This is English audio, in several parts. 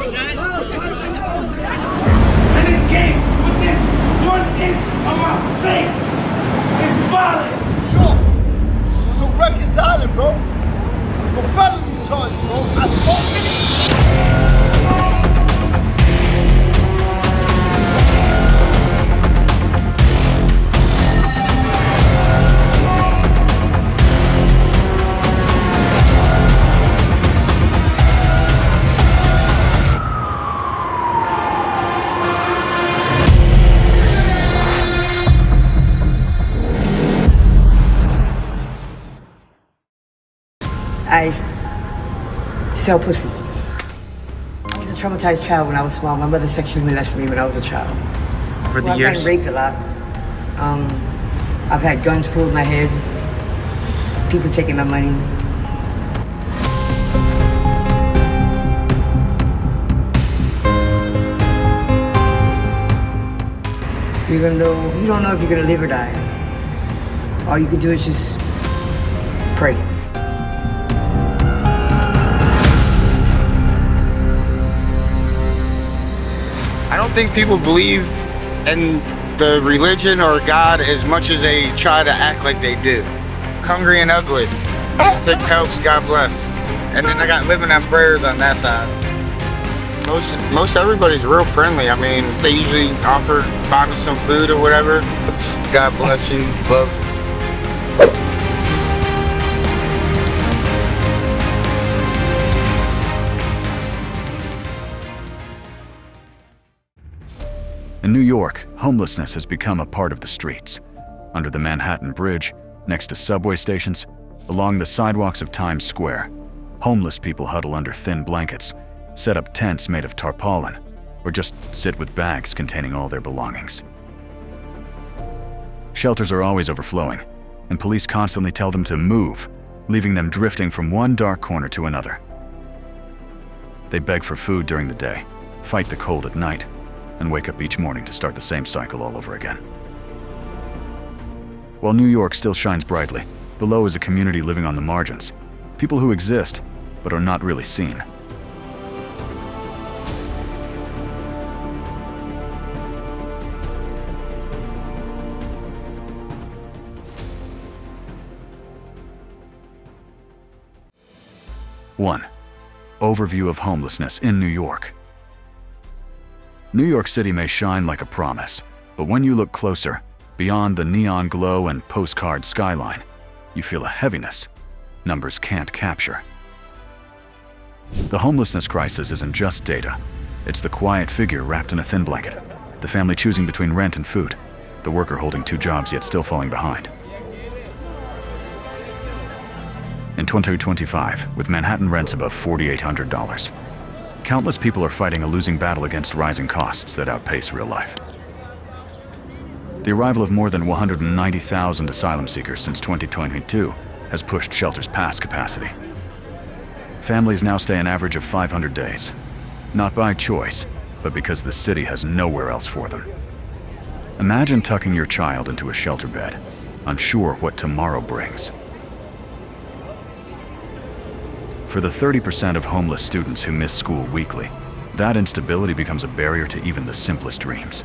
And it came within 1 inch of my face. It's violent. Yo, to Rikers Island, bro. For felony charges, bro. I spoke it. I sell pussy. I was a traumatized child when I was small. My mother sexually molested me when I was a child. For the I've years? gotten raped a lot. I've had guns pulled in my head. People taking my money. You don't know if you're gonna live or die. All you can do is just pray. I don't think people believe in the religion or God as much as they try to act like they do. Hungry and ugly. Sick helps, God bless. And then I got living on prayers on that side. Most everybody's real friendly. I mean, they usually offer buy me some food or whatever. God bless you, love. In New York, homelessness has become a part of the streets. Under the Manhattan Bridge, next to subway stations, along the sidewalks of Times Square, homeless people huddle under thin blankets, set up tents made of tarpaulin, or just sit with bags containing all their belongings. Shelters are always overflowing, and police constantly tell them to move, leaving them drifting from one dark corner to another. They beg for food during the day, fight the cold at night, and wake up each morning to start the same cycle all over again. While New York still shines brightly, below is a community living on the margins, people who exist but are not really seen. One, overview of homelessness in New York. New York City may shine like a promise, but when you look closer, beyond the neon glow and postcard skyline, you feel a heaviness numbers can't capture. The homelessness crisis isn't just data. It's the quiet figure wrapped in a thin blanket, the family choosing between rent and food, the worker holding 2 jobs yet still falling behind. In 2025, with Manhattan rents above $4,800, countless people are fighting a losing battle against rising costs that outpace real life. The arrival of more than 190,000 asylum seekers since 2022 has pushed shelters past capacity. Families now stay an average of 500 days, not by choice, but because the city has nowhere else for them. Imagine tucking your child into a shelter bed, unsure what tomorrow brings. For the 30% of homeless students who miss school weekly, that instability becomes a barrier to even the simplest dreams.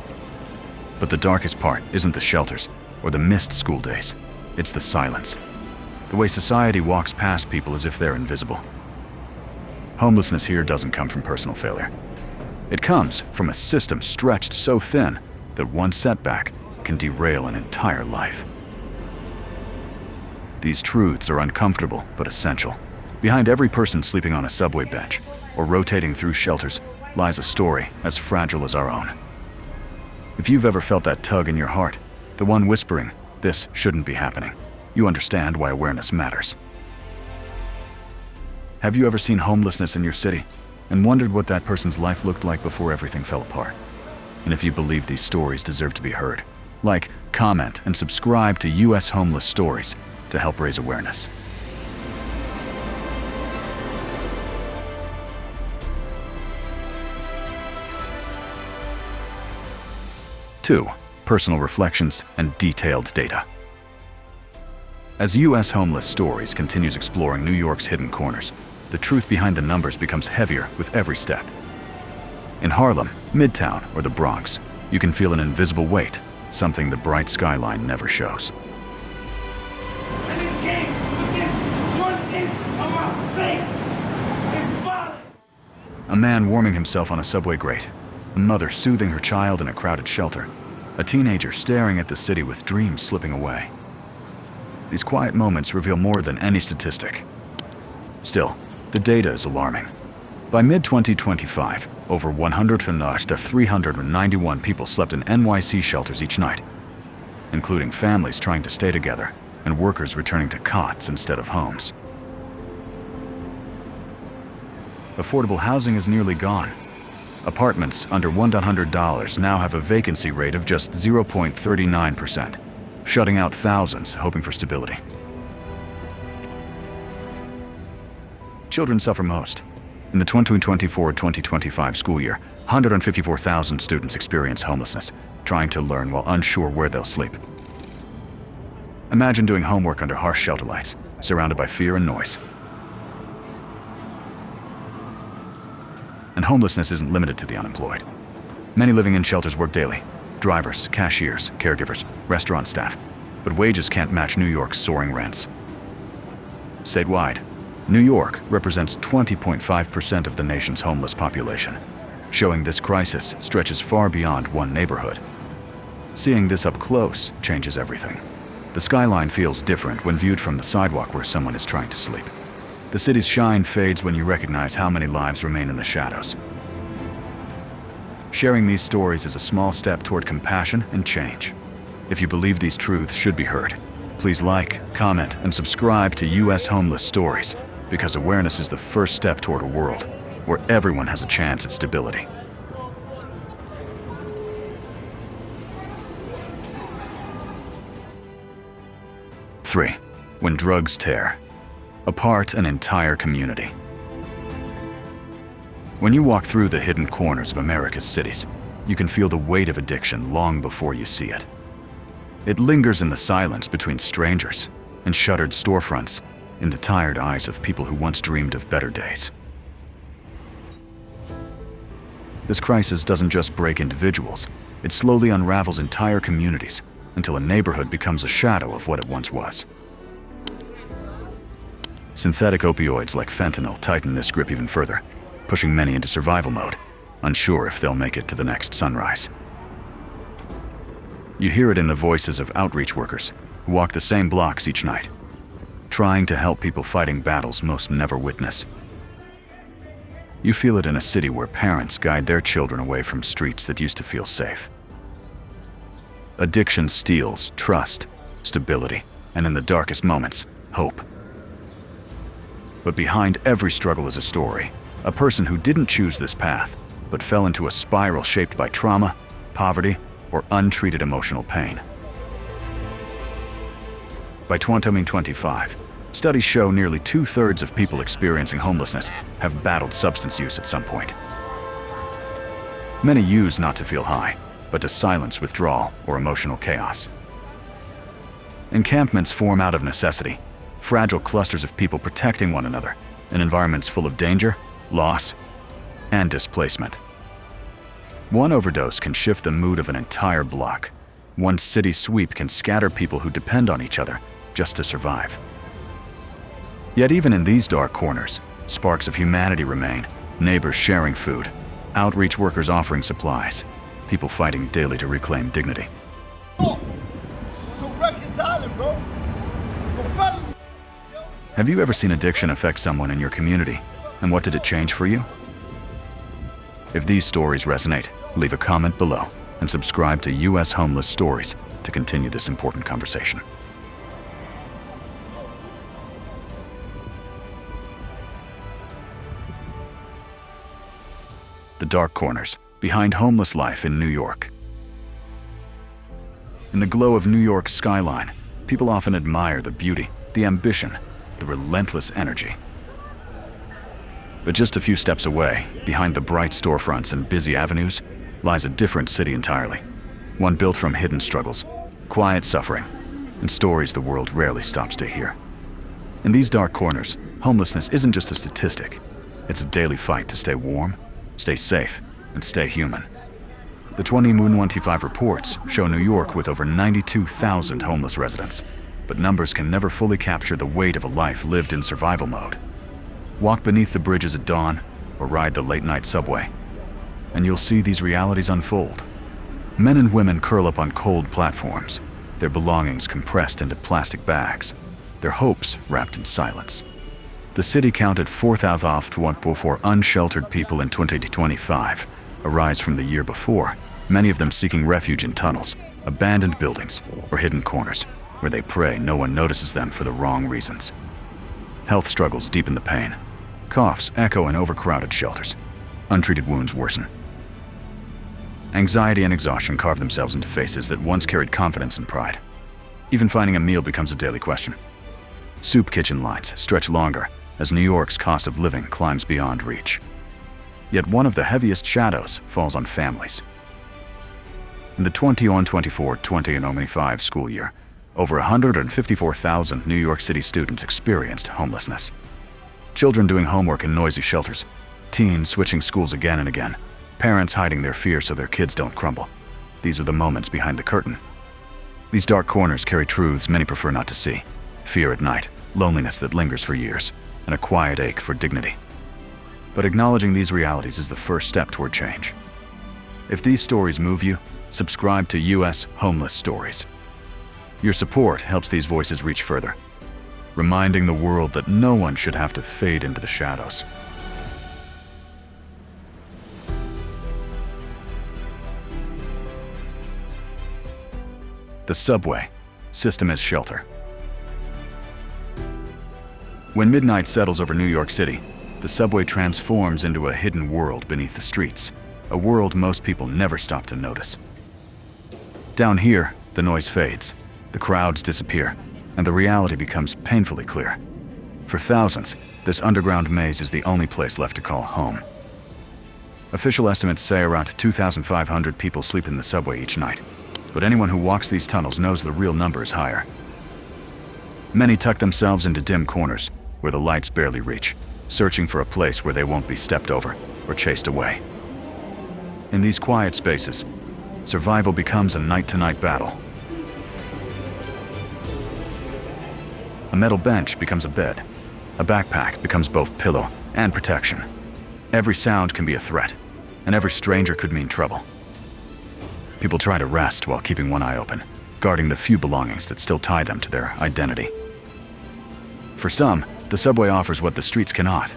But the darkest part isn't the shelters or the missed school days. It's the silence. The way society walks past people as if they're invisible. Homelessness here doesn't come from personal failure. It comes from a system stretched so thin that one setback can derail an entire life. These truths are uncomfortable but essential. Behind every person sleeping on a subway bench or rotating through shelters lies a story as fragile as our own. If you've ever felt that tug in your heart, the one whispering, "This shouldn't be happening," you understand why awareness matters. Have you ever seen homelessness in your city and wondered what that person's life looked like before everything fell apart? And if you believe these stories deserve to be heard, like, comment, and subscribe to US Homeless Stories to help raise awareness. Two, personal reflections and detailed data. As US Homeless Stories continues exploring New York's hidden corners, the truth behind the numbers becomes heavier with every step. In Harlem, Midtown, or the Bronx, you can feel an invisible weight, something the bright skyline never shows. And it came within 1 inch of my face. It's violent. A man warming himself on a subway grate, a mother soothing her child in a crowded shelter, a teenager staring at the city with dreams slipping away. These quiet moments reveal more than any statistic. Still, the data is alarming. By mid-2025, over 391 people slept in NYC shelters each night, including families trying to stay together and workers returning to cots instead of homes. Affordable housing is nearly gone. Apartments under $100 now have a vacancy rate of just 0.39%, shutting out thousands hoping for stability. Children suffer most. In the 2024-2025 school year, 154,000 students experience homelessness, trying to learn while unsure where they'll sleep. Imagine doing homework under harsh shelter lights, surrounded by fear and noise. And homelessness isn't limited to the unemployed. Many living in shelters work daily: drivers, cashiers, caregivers, restaurant staff. But wages can't match New York's soaring rents. Statewide, New York represents 20.5% of the nation's homeless population, showing this crisis stretches far beyond one neighborhood. Seeing this up close changes everything. The skyline feels different when viewed from the sidewalk where someone is trying to sleep. The city's shine fades when you recognize how many lives remain in the shadows. Sharing these stories is a small step toward compassion and change. If you believe these truths should be heard, please like, comment, and subscribe to U.S. Homeless Stories, because awareness is the first step toward a world where everyone has a chance at stability. Three, when drugs tear apart an entire community. When you walk through the hidden corners of America's cities, you can feel the weight of addiction long before you see it. It lingers in the silence between strangers and shuttered storefronts, in the tired eyes of people who once dreamed of better days. This crisis doesn't just break individuals, it slowly unravels entire communities until a neighborhood becomes a shadow of what it once was. Synthetic opioids like fentanyl tighten this grip even further, pushing many into survival mode, unsure if they'll make it to the next sunrise. You hear it in the voices of outreach workers who walk the same blocks each night, trying to help people fighting battles most never witness. You feel it in a city where parents guide their children away from streets that used to feel safe. Addiction steals trust, stability, and in the darkest moments, hope. But behind every struggle is a story, a person who didn't choose this path, but fell into a spiral shaped by trauma, poverty, or untreated emotional pain. By 2025, studies show nearly 2/3 of people experiencing homelessness have battled substance use at some point. Many use not to feel high, but to silence withdrawal or emotional chaos. Encampments form out of necessity, fragile clusters of people protecting one another in environments full of danger, loss, and displacement. One overdose can shift the mood of an entire block. One city sweep can scatter people who depend on each other just to survive. Yet even in these dark corners, sparks of humanity remain, neighbors sharing food, outreach workers offering supplies, people fighting daily to reclaim dignity. To Rikers Island, bro. For felony. Have you ever seen addiction affect someone in your community, and what did it change for you? If these stories resonate, leave a comment below and subscribe to U.S. Homeless Stories to continue this important conversation. The dark corners behind homeless life in New York. In the glow of New York's skyline, people often admire the beauty, the ambition, the relentless energy. But just a few steps away, behind the bright storefronts and busy avenues, lies a different city entirely. One built from hidden struggles, quiet suffering, and stories the world rarely stops to hear. In these dark corners, homelessness isn't just a statistic. It's a daily fight to stay warm, stay safe, and stay human. The 2025 reports show New York with over 92,000 homeless residents, but numbers can never fully capture the weight of a life lived in survival mode. Walk beneath the bridges at dawn or ride the late-night subway, and you'll see these realities unfold. Men and women curl up on cold platforms, their belongings compressed into plastic bags, their hopes wrapped in silence. The city counted 4,824 unsheltered people in 2025, a rise from the year before, many of them seeking refuge in tunnels, abandoned buildings, or hidden corners, where they pray no one notices them for the wrong reasons. Health struggles deepen the pain. Coughs echo in overcrowded shelters. Untreated wounds worsen. Anxiety and exhaustion carve themselves into faces that once carried confidence and pride. Even finding a meal becomes a daily question. Soup kitchen lines stretch longer as New York's cost of living climbs beyond reach. Yet one of the heaviest shadows falls on families. In the 2024-2025 school year, over 154,000 New York City students experienced homelessness. Children doing homework in noisy shelters, teens switching schools again and again, parents hiding their fear so their kids don't crumble. These are the moments behind the curtain. These dark corners carry truths many prefer not to see. Fear at night, loneliness that lingers for years, and a quiet ache for dignity. But acknowledging these realities is the first step toward change. If these stories move you, subscribe to US Homeless Stories. Your support helps these voices reach further, reminding the world that no one should have to fade into the shadows. The subway, system as shelter. When midnight settles over New York City, the subway transforms into a hidden world beneath the streets, a world most people never stop to notice. Down here, the noise fades, the crowds disappear, and the reality becomes painfully clear. For thousands, this underground maze is the only place left to call home. Official estimates say around 2,500 people sleep in the subway each night, but anyone who walks these tunnels knows the real number is higher. Many tuck themselves into dim corners where the lights barely reach, searching for a place where they won't be stepped over or chased away. In these quiet spaces, survival becomes a night-to-night battle. A metal bench becomes a bed. A backpack becomes both pillow and protection. Every sound can be a threat, and every stranger could mean trouble. People try to rest while keeping one eye open, guarding the few belongings that still tie them to their identity. For some, the subway offers what the streets cannot: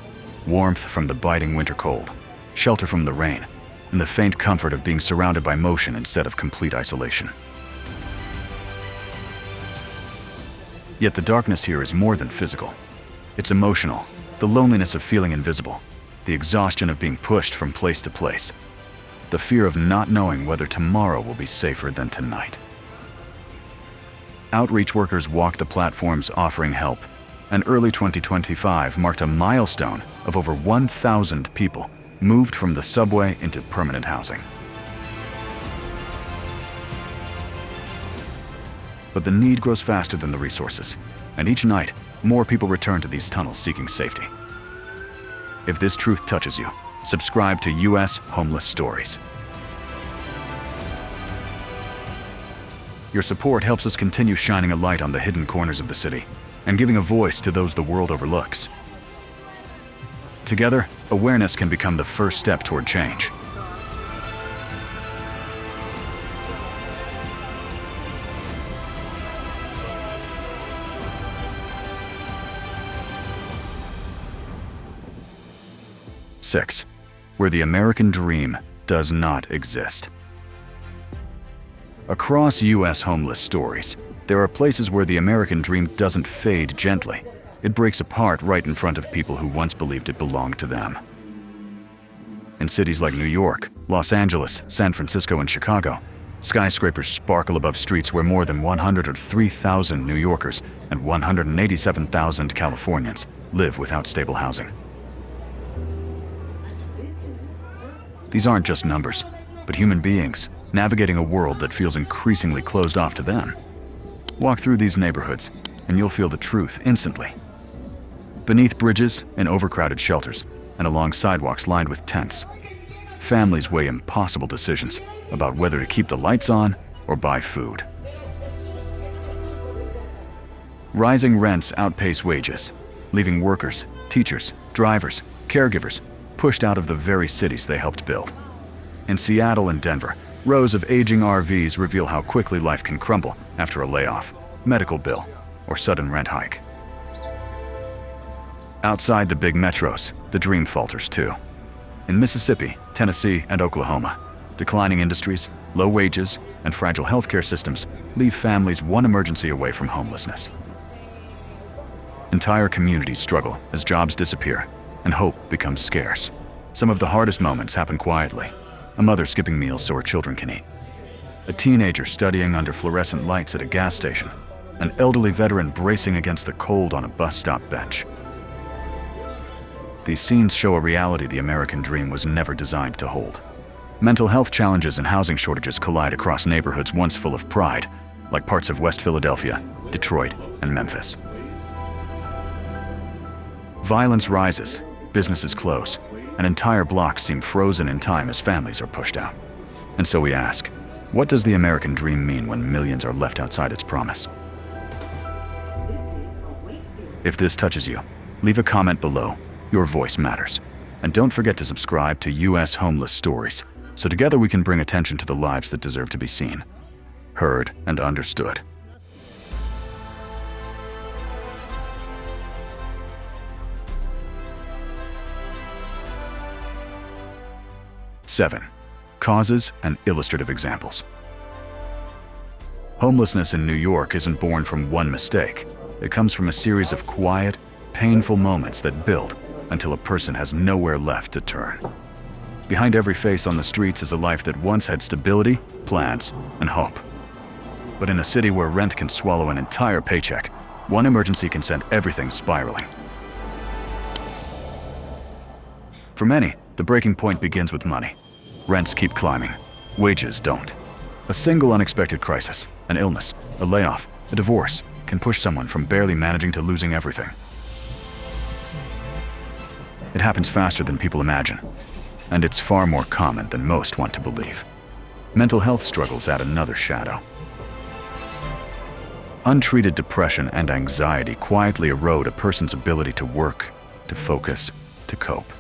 warmth from the biting winter cold, shelter from the rain, and the faint comfort of being surrounded by motion instead of complete isolation. Yet the darkness here is more than physical. It's emotional, the loneliness of feeling invisible, the exhaustion of being pushed from place to place, the fear of not knowing whether tomorrow will be safer than tonight. Outreach workers walked the platforms offering help, and early 2025 marked a milestone of over 1,000 people moved from the subway into permanent housing. But the need grows faster than the resources, and each night, more people return to these tunnels seeking safety. If this truth touches you, subscribe to US Homeless Stories. Your support helps us continue shining a light on the hidden corners of the city and giving a voice to those the world overlooks. Together, awareness can become the first step toward change. Six, where the American dream does not exist. Across US Homeless Stories, there are places where the American dream doesn't fade gently. It breaks apart right in front of people who once believed it belonged to them. In cities like New York, Los Angeles, San Francisco, and Chicago, skyscrapers sparkle above streets where more than 103,000 New Yorkers and 187,000 Californians live without stable housing. These aren't just numbers, but human beings navigating a world that feels increasingly closed off to them. Walk through these neighborhoods, and you'll feel the truth instantly. Beneath bridges, in overcrowded shelters, and along sidewalks lined with tents, families weigh impossible decisions about whether to keep the lights on or buy food. Rising rents outpace wages, leaving workers, teachers, drivers, caregivers pushed out of the very cities they helped build. In Seattle and Denver, rows of aging RVs reveal how quickly life can crumble after a layoff, medical bill, or sudden rent hike. Outside the big metros, the dream falters too. In Mississippi, Tennessee, and Oklahoma, declining industries, low wages, and fragile healthcare systems leave families one emergency away from homelessness. Entire communities struggle as jobs disappear and hope becomes scarce. Some of the hardest moments happen quietly. A mother skipping meals so her children can eat. A teenager studying under fluorescent lights at a gas station. An elderly veteran bracing against the cold on a bus stop bench. These scenes show a reality the American dream was never designed to hold. Mental health challenges and housing shortages collide across neighborhoods once full of pride, like parts of West Philadelphia, Detroit, and Memphis. Violence rises, businesses close, and entire blocks seem frozen in time as families are pushed out. And so we ask, what does the American dream mean when millions are left outside its promise? If this touches you, leave a comment below. Your voice matters. And don't forget to subscribe to US Homeless Stories, so together we can bring attention to the lives that deserve to be seen, heard, and understood. Seven, causes and illustrative examples. Homelessness in New York isn't born from one mistake. It comes from a series of quiet, painful moments that build until a person has nowhere left to turn. Behind every face on the streets is a life that once had stability, plans, and hope. But in a city where rent can swallow an entire paycheck, one emergency can send everything spiraling. For many, the breaking point begins with money. Rents keep climbing, wages don't. A single unexpected crisis, an illness, a layoff, a divorce, can push someone from barely managing to losing everything. It happens faster than people imagine, and it's far more common than most want to believe. Mental health struggles add another shadow. Untreated depression and anxiety quietly erode a person's ability to work, to focus, to cope.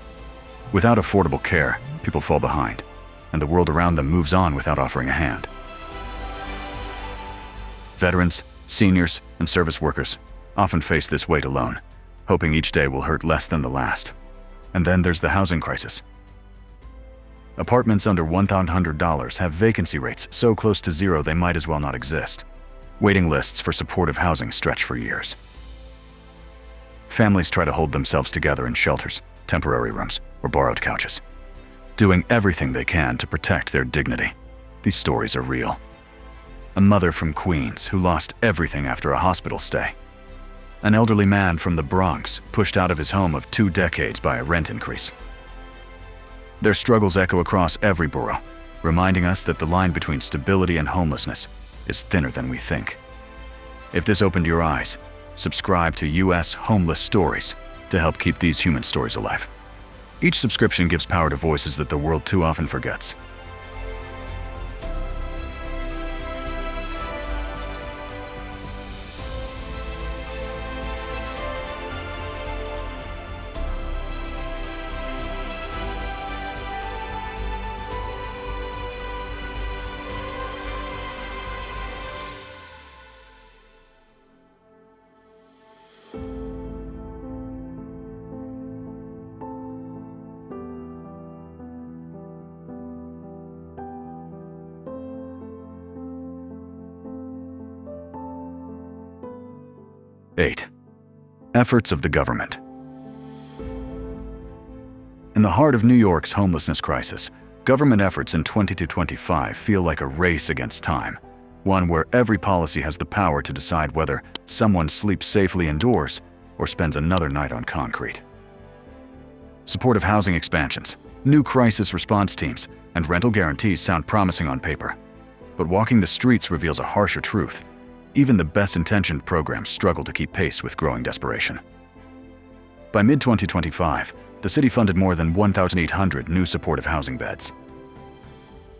Without affordable care, people fall behind, and the world around them moves on without offering a hand. Veterans, seniors, and service workers often face this weight alone, hoping each day will hurt less than the last. And then there's the housing crisis. Apartments under $1,100 have vacancy rates so close to zero they might as well not exist. Waiting lists for supportive housing stretch for years. Families try to hold themselves together in shelters, temporary rooms, or borrowed couches, doing everything they can to protect their dignity. These stories are real. A mother from Queens who lost everything after a hospital stay. An elderly man from the Bronx pushed out of his home of 2 decades by a rent increase. Their struggles echo across every borough, reminding us that the line between stability and homelessness is thinner than we think. If this opened your eyes, subscribe to US Homeless Stories to help keep these human stories alive. Each subscription gives power to voices that the world too often forgets. Eight, efforts of the government. In the heart of New York's homelessness crisis, government efforts in 2025 feel like a race against time, one where every policy has the power to decide whether someone sleeps safely indoors or spends another night on concrete. Supportive housing expansions, new crisis response teams, and rental guarantees sound promising on paper. But walking the streets reveals a harsher truth. Even the best-intentioned programs struggle to keep pace with growing desperation. By mid-2025, the city funded more than 1,800 new supportive housing beds.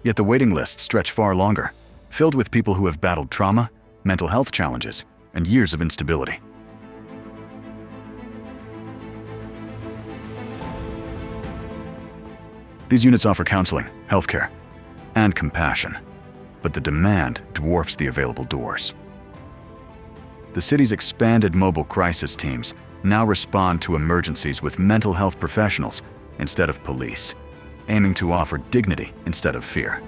Yet the waiting lists stretch far longer, filled with people who have battled trauma, mental health challenges, and years of instability. These units offer counseling, healthcare, and compassion, but the demand dwarfs the available doors. The city's expanded mobile crisis teams now respond to emergencies with mental health professionals instead of police, aiming to offer dignity instead of fear.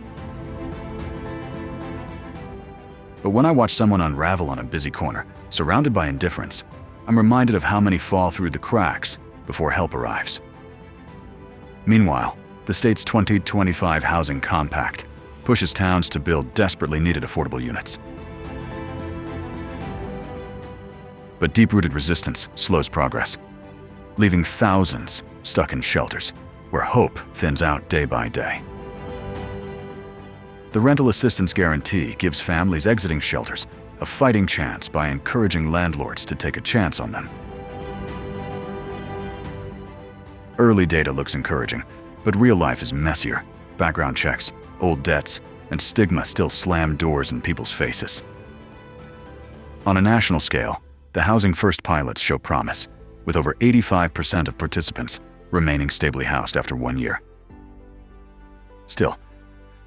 But when I watch someone unravel on a busy corner, surrounded by indifference, I'm reminded of how many fall through the cracks before help arrives. Meanwhile, the state's 2025 Housing Compact pushes towns to build desperately needed affordable units. But deep-rooted resistance slows progress, leaving thousands stuck in shelters where hope thins out day by day. The rental assistance guarantee gives families exiting shelters a fighting chance by encouraging landlords to take a chance on them. Early data looks encouraging, but real life is messier. Background checks, old debts, and stigma still slam doors in people's faces. On a national scale, the Housing First pilots show promise, with over 85% of participants remaining stably housed after 1 year. Still,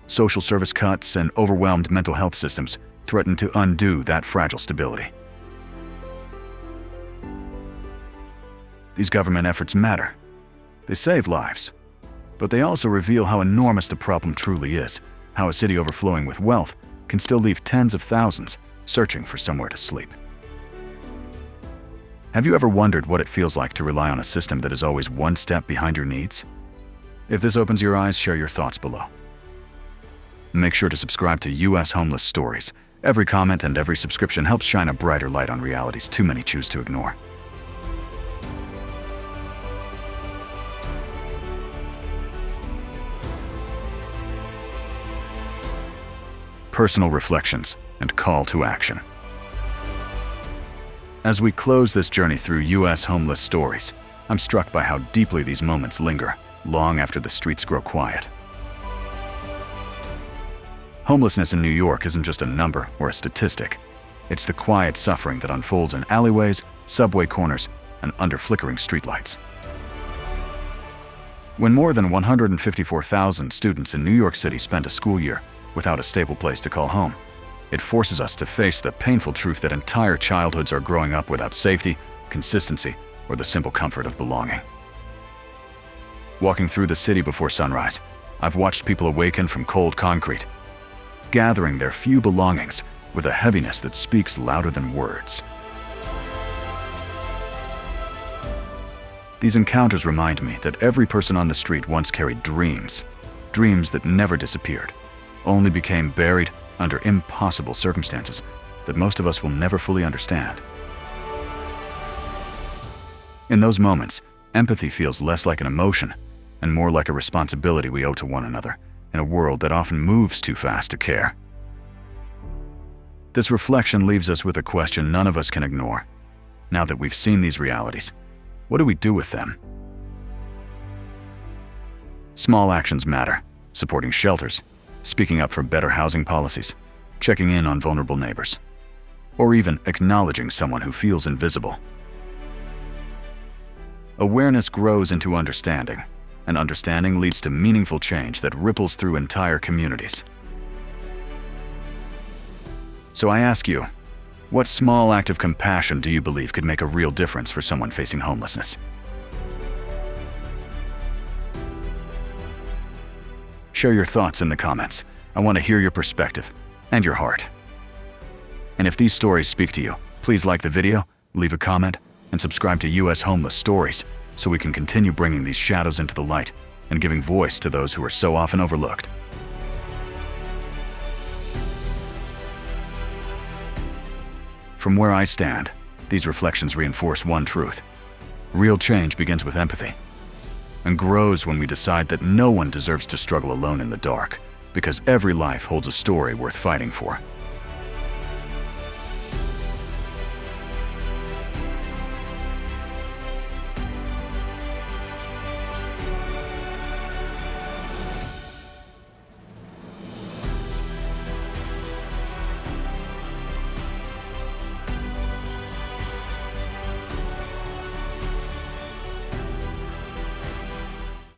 social service cuts and overwhelmed mental health systems threaten to undo that fragile stability. These government efforts matter. They save lives, but they also reveal how enormous the problem truly is, how a city overflowing with wealth can still leave tens of thousands searching for somewhere to sleep. Have you ever wondered what it feels like to rely on a system that is always one step behind your needs? If this opens your eyes, share your thoughts below. Make sure to subscribe to U.S. Homeless Stories. Every comment and every subscription helps shine a brighter light on realities too many choose to ignore. Personal reflections and call to action. As we close this journey through U.S. Homeless Stories, I'm struck by how deeply these moments linger, long after the streets grow quiet. Homelessness in New York isn't just a number or a statistic. It's the quiet suffering that unfolds in alleyways, subway corners, and under flickering streetlights. When more than 154,000 students in New York City spend a school year without a stable place to call home, it forces us to face the painful truth that entire childhoods are growing up without safety, consistency, or the simple comfort of belonging. Walking through the city before sunrise, I've watched people awaken from cold concrete, gathering their few belongings with a heaviness that speaks louder than words. These encounters remind me that every person on the street once carried dreams, dreams that never disappeared, only became buried under impossible circumstances that most of us will never fully understand. In those moments, empathy feels less like an emotion and more like a responsibility we owe to one another in a world that often moves too fast to care. This reflection leaves us with a question none of us can ignore. Now that we've seen these realities, what do we do with them? Small actions matter: supporting shelters, speaking up for better housing policies, checking in on vulnerable neighbors, or even acknowledging someone who feels invisible. Awareness grows into understanding, and understanding leads to meaningful change that ripples through entire communities. So I ask you, what small act of compassion do you believe could make a real difference for someone facing homelessness? Share your thoughts in the comments. I want to hear your perspective and your heart. And if these stories speak to you, please like the video, leave a comment, and subscribe to U.S. Homeless Stories so we can continue bringing these shadows into the light and giving voice to those who are so often overlooked. From where I stand, these reflections reinforce one truth: real change begins with empathy and grows when we decide that no one deserves to struggle alone in the dark, because every life holds a story worth fighting for.